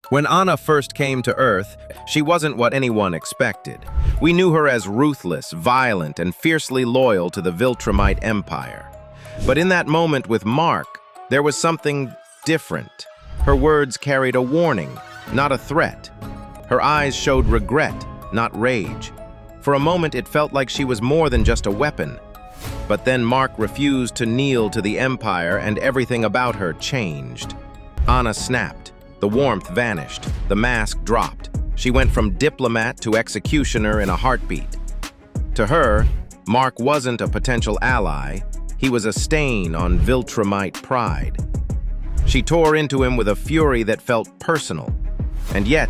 When Anna first came to Earth, she wasn't what anyone expected. We knew her as ruthless, violent, and fiercely loyal to the Viltrumite Empire. But in that moment with Mark, there was something different. Her words carried a warning, not a threat. Her eyes showed regret, not rage. For a moment, it felt like she was more than just a weapon. But then Mark refused to kneel to the Empire, and everything about her changed. Anna snapped. The warmth vanished. The mask dropped. She went from diplomat to executioner in a heartbeat. To her, Mark wasn't a potential ally. He was a stain on Viltrumite pride. She tore into him with a fury that felt personal. And yet,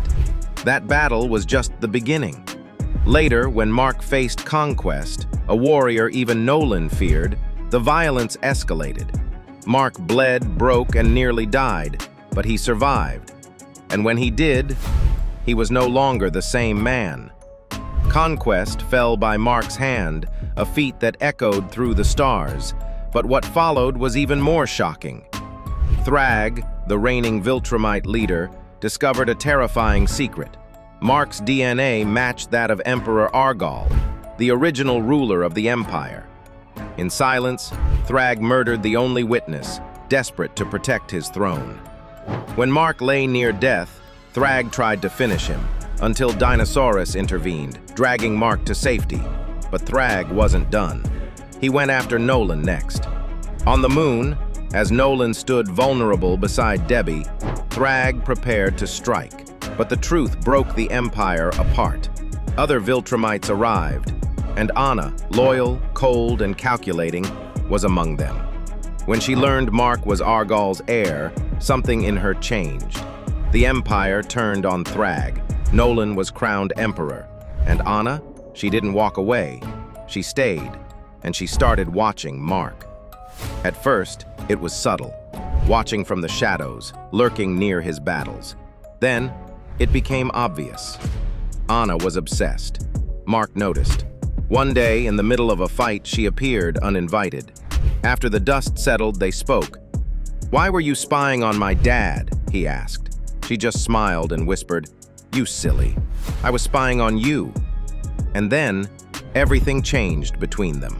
that battle was just the beginning. Later, when Mark faced Conquest, a warrior even Nolan feared, the violence escalated. Mark bled, broke, and nearly died, but he survived. And when he did, he was no longer the same man. Conquest fell by Mark's hand, a feat that echoed through the stars. But what followed was even more shocking. Thrag, the reigning Viltrumite leader, discovered a terrifying secret. Mark's DNA matched that of Emperor Argal, the original ruler of the Empire. In silence, Thrag murdered the only witness, desperate to protect his throne. When Mark lay near death, Thrag tried to finish him, until Dinosaurus intervened, dragging Mark to safety. But Thrag wasn't done. He went after Nolan next. On the moon, as Nolan stood vulnerable beside Debbie, Thrag prepared to strike. But the truth broke the Empire apart. Other Viltrumites arrived, and Anna, loyal, cold, and calculating, was among them. When she learned Mark was Argal's heir, something in her changed. The Empire turned on Thrag. Nolan was crowned emperor. And Anna, she didn't walk away. She stayed, and she started watching Mark. At first, it was subtle, watching from the shadows, lurking near his battles. Then, it became obvious. Anna was obsessed. Mark noticed. One day, in the middle of a fight, she appeared uninvited. After the dust settled, they spoke. "Why were you spying on my dad?" he asked. She just smiled and whispered, "You silly. I was spying on you." And then, everything changed between them.